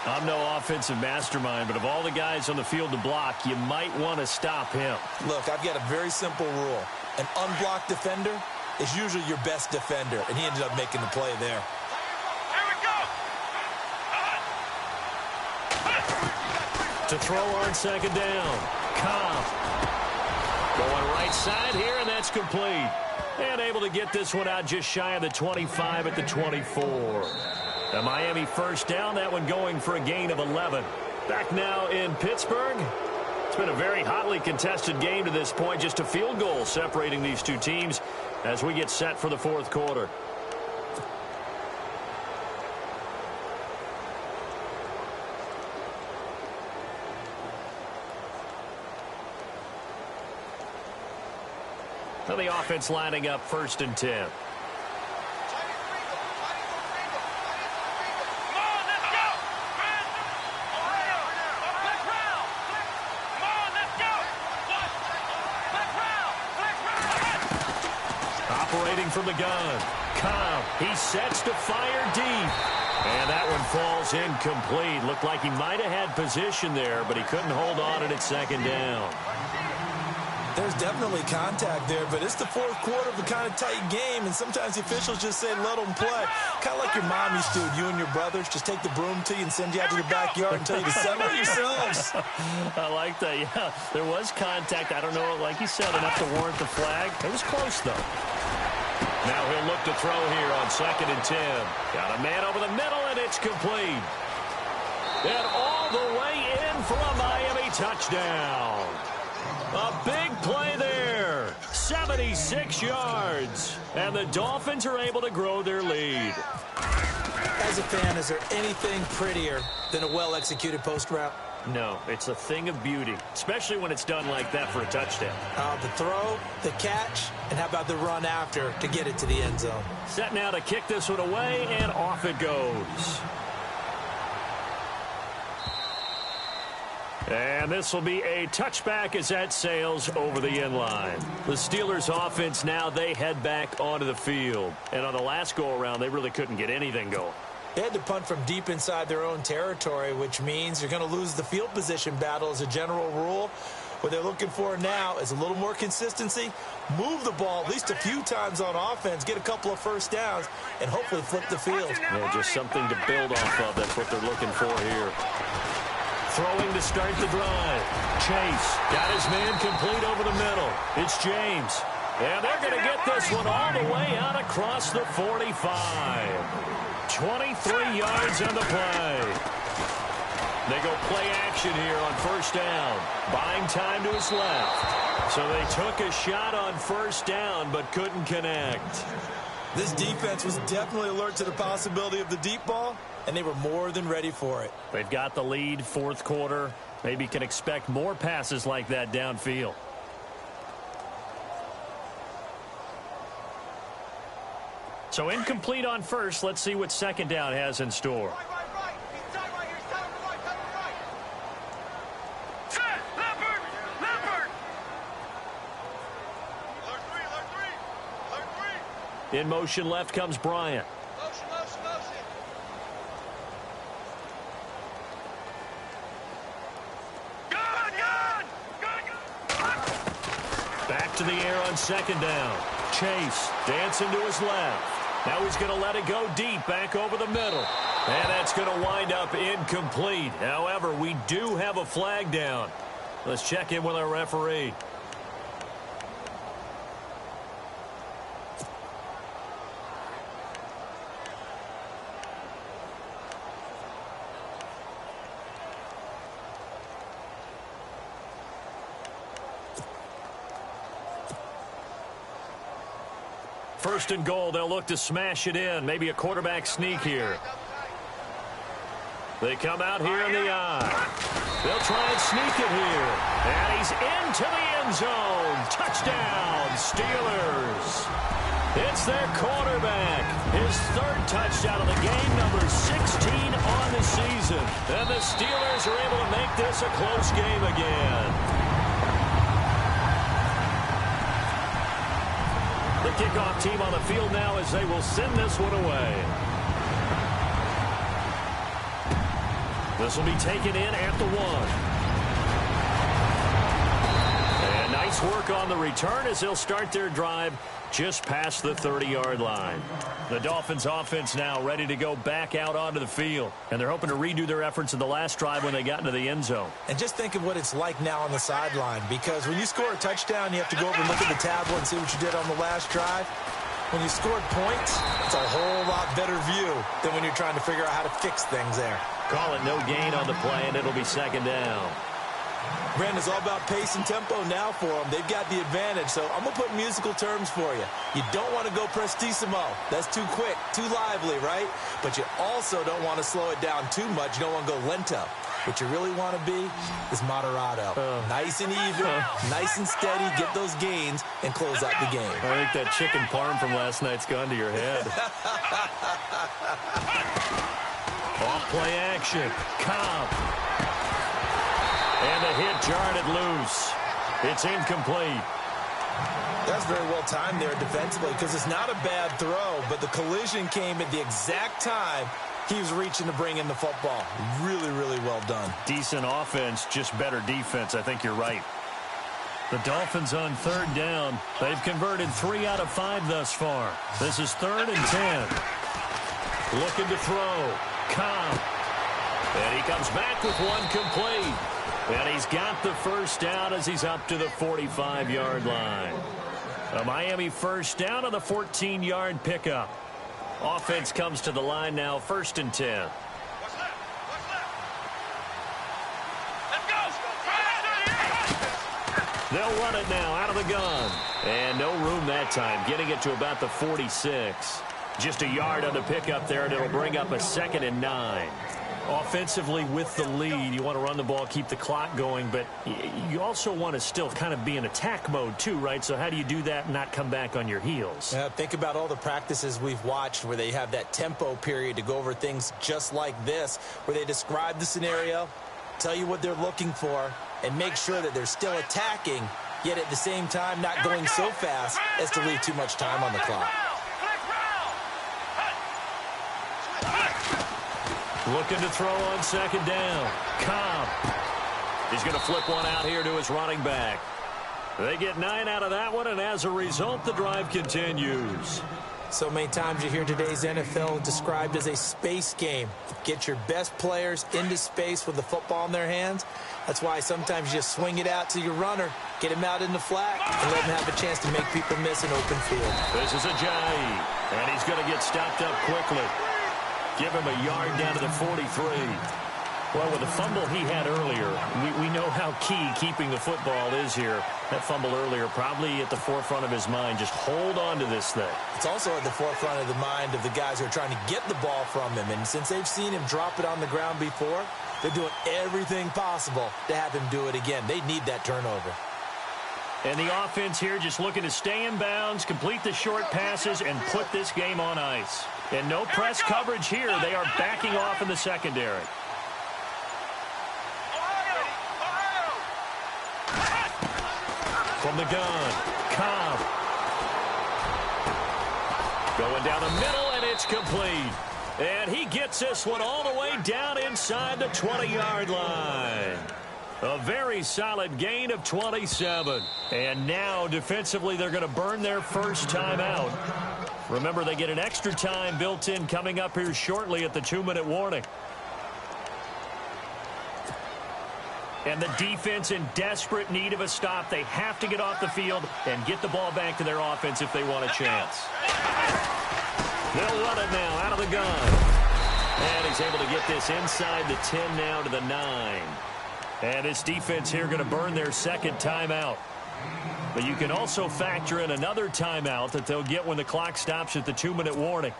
I'm no offensive mastermind, but of all the guys on the field to block, you might want to stop him. Look, I've got a very simple rule. An unblocked defender is usually your best defender, and he ended up making the play there. Here we go. To throw on second down. Cobb. Going right side here, and that's complete. And able to get this one out just shy of the 25 at the 24. The Miami first down, that one going for a gain of 11. Back now in Pittsburgh. It's been a very hotly contested game to this point. Just a field goal separating these two teams as we get set for the fourth quarter. So the offense lining up first and 10. Operating from the gun. Cobb, he sets to fire deep. And that one falls incomplete. Looked like he might have had position there, but he couldn't hold on it at second down. There's definitely contact there, but it's the fourth quarter of a kind of tight game, and sometimes the officials just say let them play. Kind of like your mom used to, you and your brothers just take the broom to you and send you out to the backyard and tell you to settle it yourselves. I like that, yeah. There was contact. I don't know, like you said, enough to warrant the flag. It was close, though. Now he'll look to throw here on second and 10. Got a man over the middle, and it's complete. And all the way in for a Miami touchdown. A big play there. 76 yards. And the Dolphins are able to grow their lead. As a fan, is there anything prettier than a well-executed post route? No, it's a thing of beauty, especially when it's done like that for a touchdown. The throw, the catch, and how about the run after to get it to the end zone? Set now to kick this one away, and off it goes. And this will be a touchback as that sails over the end line. The Steelers offense now, they head back onto the field. And on the last go-around, they really couldn't get anything going. They had to punt from deep inside their own territory, which means you're going to lose the field position battle as a general rule. What they're looking for now is a little more consistency, move the ball at least a few times on offense, get a couple of first downs, and hopefully flip the field. Yeah, just something to build off of. That's what they're looking for here. Throwing to start the drive. Chase got his man complete over the middle. It's James. And they're going to get this one all the way out across the 45. 23 yards on the play. They go play action here on first down. Buying time to his left. So they took a shot on first down but couldn't connect. This defense was definitely alert to the possibility of the deep ball, and they were more than ready for it. They've got the lead, fourth quarter. Maybe can expect more passes like that downfield. So incomplete on first. Let's see what second down has in store. In motion left comes Bryant. Back to the air on second down. Chase dancing to his left. Now he's going to let it go deep back over the middle. And that's going to wind up incomplete. However, we do have a flag down. Let's check in with our referee. First and goal, they'll look to smash it in. Maybe a quarterback sneak here. They come out here in the eye. They'll try and sneak it here. And he's into the end zone. Touchdown, Steelers. It's their quarterback. His third touchdown of the game, number 16 on the season. And the Steelers are able to make this a close game again. The kickoff team on the field now as they will send this one away. This will be taken in at the 1. And nice work on the return as they'll start their drive just past the 30-yard line. The Dolphins offense now ready to go back out onto the field. And they're hoping to redo their efforts in the last drive when they got into the end zone. And just think of what it's like now on the sideline, because when you score a touchdown, you have to go over and look at the tablet and see what you did on the last drive. When you scored points, it's a whole lot better view than when you're trying to figure out how to fix things there. Call it no gain on the play, and it'll be second down. Brandon, it's all about pace and tempo now for them. They've got the advantage, so I'm going to put musical terms for you. You don't want to go prestissimo. That's too quick, too lively, right? But you also don't want to slow it down too much. You don't want to go lento. What you really want to be is moderato. Nice and even, nice and steady, get those gains, and close out the game. I think that chicken parm from last night's gone to your head. Off play action. Cobb. And the hit jarred it loose. It's incomplete. That's very well timed there defensively, because it's not a bad throw, but the collision came at the exact time he was reaching to bring in the football. Really, really well done. Decent offense, just better defense. I think you're right. The Dolphins on third down. They've converted 3 out of 5 thus far. This is 3rd and 10. Looking to throw. Cobb. And he comes back with one complete. And he's got the first down as he's up to the 45-yard line. A Miami first down on the 14-yard pickup. Offense comes to the line now, 1st and 10. They'll run it now out of the gun. And no room that time, getting it to about the 46. Just a yard on the pickup there, and it'll bring up a 2nd and 9. Offensively with the lead, you want to run the ball, keep the clock going, but you also want to still kind of be in attack mode too, right? So how do you do that and not come back on your heels? Think about all the practices we've watched where they have that tempo period to go over things just like this, where they describe the scenario, tell you what they're looking for, and make sure that they're still attacking, yet at the same time not going so fast as to leave too much time on the clock. Looking to throw on 2nd down. Cobb. He's going to flip one out here to his running back. They get 9 out of that one, and as a result, the drive continues. So many times you hear today's NFL described as a space game. Get your best players into space with the football in their hands. That's why sometimes you just swing it out to your runner, get him out in the flat, and let him have a chance to make people miss an open field. This is Ajayi, and he's going to get stopped up quickly. Give him a yard down to the 43. Well, with the fumble he had earlier, we know how key keeping the football is here. That fumble earlier probably at the forefront of his mind. Just hold on to this thing. It's also at the forefront of the mind of the guys who are trying to get the ball from him. And since they've seen him drop it on the ground before, they're doing everything possible to have him do it again. They need that turnover. And the offense here just looking to stay in bounds, complete the short passes, and put this game on ice. And no press coverage here. They are backing off in the secondary. From the gun, Cobb. Going down the middle, and it's complete. And he gets this one all the way down inside the 20-yard line. A very solid gain of 27. And now, defensively, they're going to burn their first timeout. Remember, they get an extra time built in coming up here shortly at the 2-minute warning. And the defense in desperate need of a stop. They have to get off the field and get the ball back to their offense if they want a chance. They'll run it now out of the gun. And he's able to get this inside the 10 now to the 9. And this defense here going to burn their second timeout. But you can also factor in another timeout that they'll get when the clock stops at the 2-minute warning.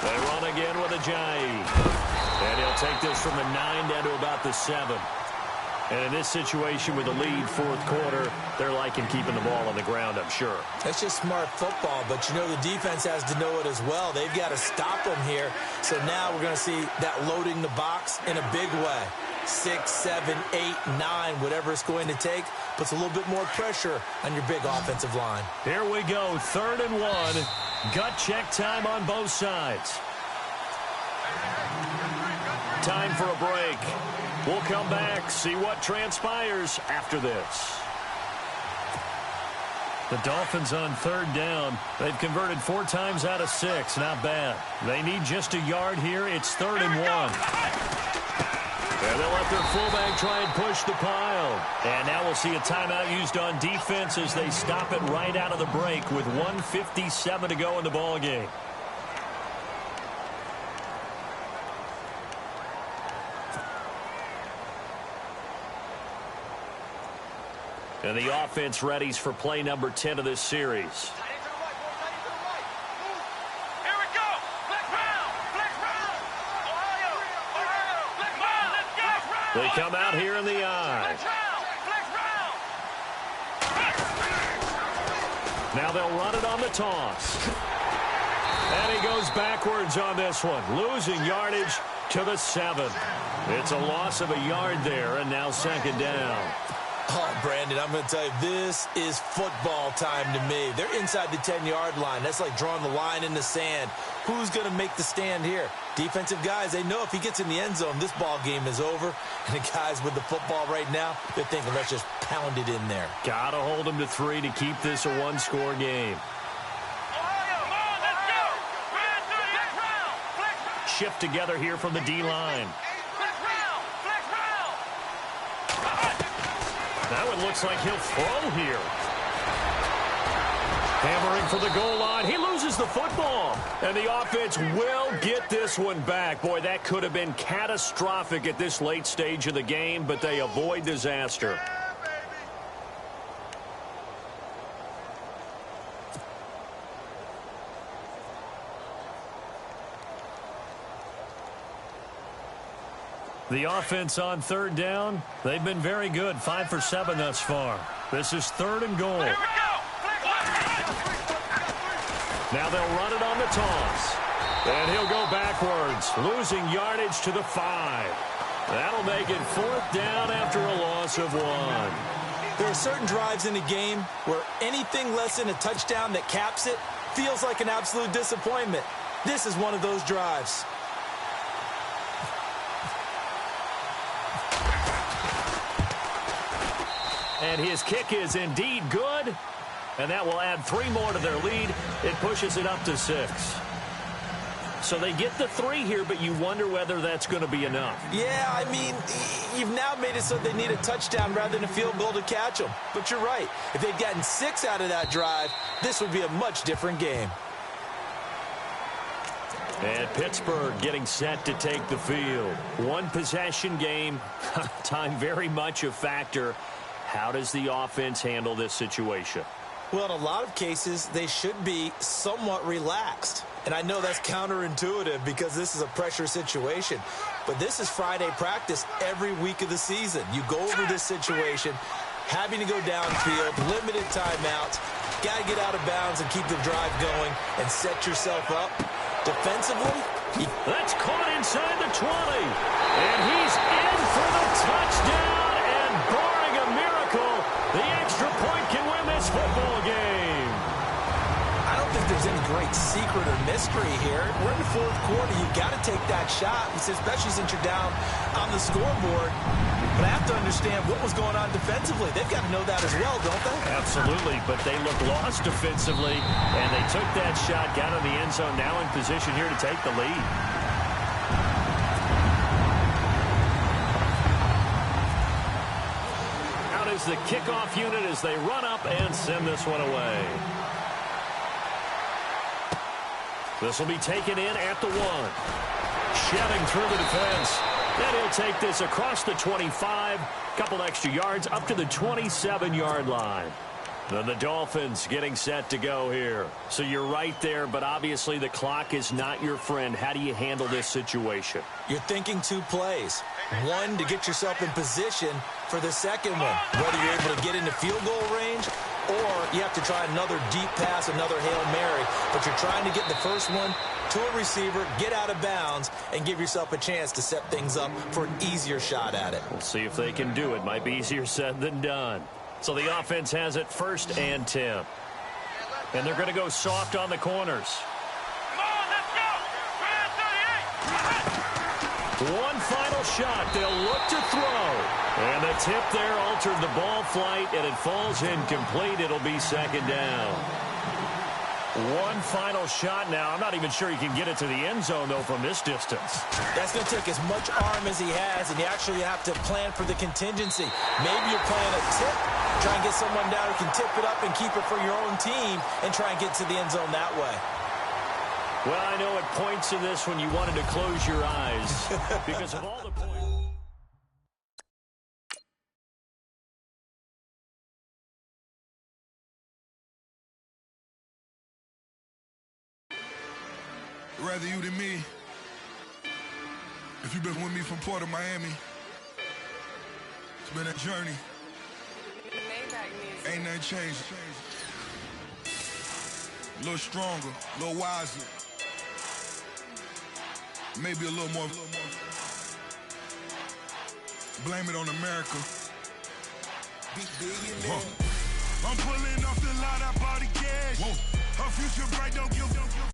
They run again with Ajayi. And he'll take this from the 9 down to about the 7. And in this situation with the lead fourth quarter, they're liking keeping the ball on the ground, I'm sure. That's just smart football, but you know the defense has to know it as well. They've got to stop them here. So now we're going to see that loading the box in a big way. 6, 7, 8, 9, whatever it's going to take, puts a little bit more pressure on your big offensive line. Here we go, 3rd and 1. Gut check time on both sides. Time for a break. We'll come back, see what transpires after this. The Dolphins on 3rd down. They've converted 4 times out of 6. Not bad. They need just a yard here. It's 3rd and 1. And they'll let their fullback try and push the pile. And now we'll see a timeout used on defense as they stop it right out of the break with 1:57 to go in the ballgame. And the offense readies for play number 10 of this series. Here we go. Flex round. Ohio. Flex round. Let's go. They come out here in the eye. Flex round. Now they'll run it on the toss. And he goes backwards on this one, losing yardage to the 7. It's a loss of a yard there, and now 2nd down. Oh, Brandon, I'm going to tell you, this is football time to me. They're inside the 10-yard line. That's like drawing the line in the sand. Who's going to make the stand here? Defensive guys, they know if he gets in the end zone, this ball game is over. And the guys with the football right now, they're thinking, let's just pound it in there. Got to hold them to 3 to keep this a 1-score game. Shift together here from the D-line. That one looks like he'll throw here. Hammering for the goal line. He loses the football. And the offense will get this one back. Boy, that could have been catastrophic at this late stage of the game, but they avoid disaster. The offense on 3rd down, they've been very good, 5 for 7 thus far. This is 3rd and goal. Now they'll run it on the toss. And he'll go backwards, losing yardage to the 5. That'll make it 4th down after a loss of 1. There are certain drives in a game where anything less than a touchdown that caps it feels like an absolute disappointment. This is one of those drives. And his kick is indeed good. And that will add 3 more to their lead. It pushes it up to 6. So they get the 3 here, but you wonder whether that's going to be enough. Yeah, I mean, you've now made it so they need a touchdown rather than a field goal to catch them. But you're right. If they'd gotten 6 out of that drive, this would be a much different game. And Pittsburgh getting set to take the field. 1 possession game. Time very much a factor. How does the offense handle this situation? Well, in a lot of cases, they should be somewhat relaxed. And I know that's counterintuitive because this is a pressure situation. But this is Friday practice every week of the season. You go over this situation, having to go downfield, limited timeouts, got to get out of bounds and keep the drive going and set yourself up. Defensively, that's caught inside the 20. And he's in for the touchdown. And barring a miracle, the extra point can win this football game. I don't think there's any great secret or mystery here. We're in the 4th quarter. You've got to take that shot, especially since you're down on the scoreboard. But I have to understand what was going on defensively. They've got to know that as well, don't they? Absolutely, but they look lost defensively, and they took that shot, got in the end zone, now in position here to take the lead. Out is the kickoff unit as they run up and send this one away. This will be taken in at the 1. Shedding through the defense. Then he'll take this across the 25, couple extra yards up to the 27-yard line. Then the Dolphins getting set to go here. So you're right there, but obviously the clock is not your friend. How do you handle this situation? You're thinking 2 plays. 1 to get yourself in position for the second one, whether you're able to get into field goal range or you have to try another deep pass, another Hail Mary, but you're trying to get the first one to a receiver, get out of bounds, and give yourself a chance to set things up for an easier shot at it. We'll see if they can do it. Might be easier said than done. So the offense has it 1st and 10. And they're going to go soft on the corners. Come on, let's go. 38. One final shot. They'll look to throw. And the tip there altered the ball flight, and it falls incomplete. It'll be 2nd down. One final shot now. I'm not even sure he can get it to the end zone, though, from this distance. That's going to take as much arm as he has, and you actually have to plan for the contingency. Maybe you're playing a tip, try and get someone down who can tip it up and keep it for your own team and try and get to the end zone that way. Well, I know at points in this when you wanted to close your eyes because of all the points. Rather you than me. If you've been with me from Port of Miami, it's been a journey. Ain't nothing changed. A little stronger, a little wiser. Maybe a little more. Blame it on America. I'm pulling off the lot, I bought the cash. Her future bright, don't give